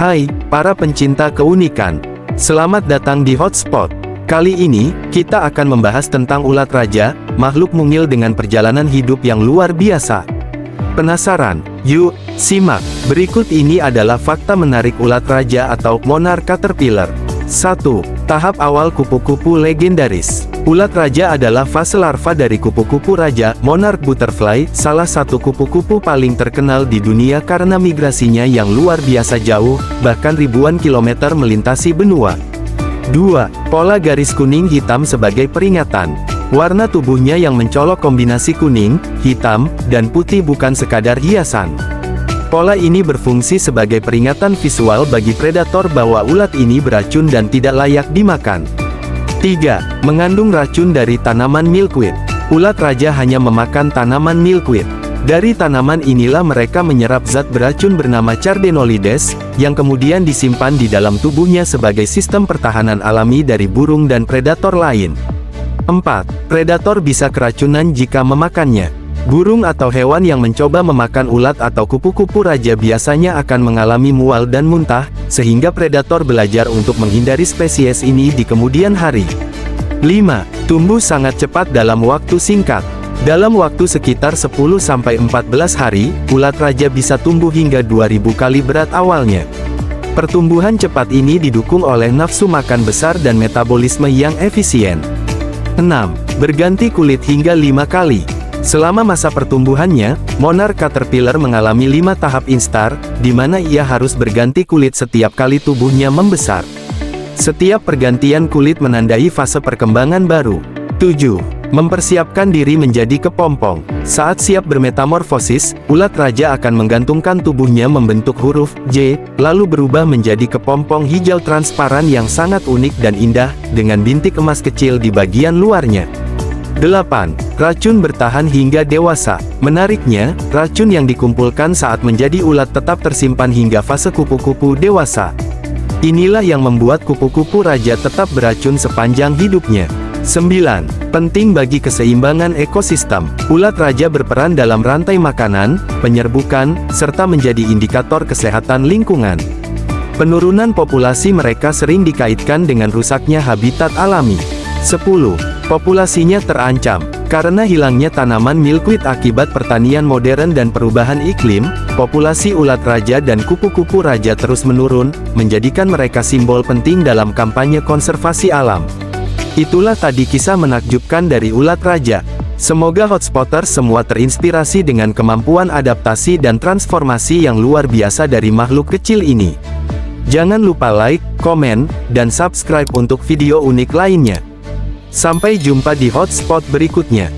Hai, para pencinta keunikan. Selamat datang di Hotspot. Kali ini, kita akan membahas tentang ulat raja, makhluk mungil dengan perjalanan hidup yang luar biasa. Penasaran? Yuk, simak. Berikut ini adalah fakta menarik ulat raja atau monarch caterpillar. 1. Tahap awal kupu-kupu legendaris. Ulat raja adalah fase larva dari kupu-kupu raja, monarch butterfly, salah satu kupu-kupu paling terkenal di dunia karena migrasinya yang luar biasa jauh, bahkan ribuan kilometer melintasi benua. 2. Pola garis kuning hitam sebagai peringatan. Warna tubuhnya yang mencolok kombinasi kuning, hitam, dan putih bukan sekadar hiasan. Pola ini berfungsi sebagai peringatan visual bagi predator bahwa ulat ini beracun dan tidak layak dimakan. 3. Mengandung racun dari tanaman milkweed. Ulat raja hanya memakan tanaman milkweed. Dari tanaman inilah mereka menyerap zat beracun bernama chardenoides, yang kemudian disimpan di dalam tubuhnya sebagai sistem pertahanan alami dari burung dan predator lain. 4. Predator bisa keracunan jika memakannya. Burung atau hewan yang mencoba memakan ulat atau kupu-kupu raja biasanya akan mengalami mual dan muntah, sehingga predator belajar untuk menghindari spesies ini di kemudian hari. 5. Tumbuh sangat cepat dalam waktu singkat. Dalam waktu sekitar 10-14 hari, ulat raja bisa tumbuh hingga 2000 kali berat awalnya. Pertumbuhan cepat ini didukung oleh nafsu makan besar dan metabolisme yang efisien. 6. Berganti kulit hingga 5 kali. Selama masa pertumbuhannya, monarch caterpillar mengalami 5 tahap instar, di mana ia harus berganti kulit setiap kali tubuhnya membesar. Setiap pergantian kulit menandai fase perkembangan baru. 7. Mempersiapkan diri menjadi kepompong. Saat siap bermetamorfosis, ulat raja akan menggantungkan tubuhnya membentuk huruf J, lalu berubah menjadi kepompong hijau transparan yang sangat unik dan indah, dengan bintik emas kecil di bagian luarnya. 8. Racun bertahan hingga dewasa. Menariknya, racun yang dikumpulkan saat menjadi ulat tetap tersimpan hingga fase kupu-kupu dewasa. Inilah yang membuat kupu-kupu raja tetap beracun sepanjang hidupnya. 9. Penting bagi keseimbangan ekosistem. Ulat raja berperan dalam rantai makanan, penyerbukan, serta menjadi indikator kesehatan lingkungan. Penurunan populasi mereka sering dikaitkan dengan rusaknya habitat alami. 10. Populasinya terancam. Karena hilangnya tanaman milkweed akibat pertanian modern dan perubahan iklim, populasi ulat raja dan kupu-kupu raja terus menurun, menjadikan mereka simbol penting dalam kampanye konservasi alam. Itulah tadi kisah menakjubkan dari ulat raja. Semoga Hotspotters semua terinspirasi dengan kemampuan adaptasi dan transformasi yang luar biasa dari makhluk kecil ini. Jangan lupa like, komen, dan subscribe untuk video unik lainnya. Sampai jumpa di hotspot berikutnya.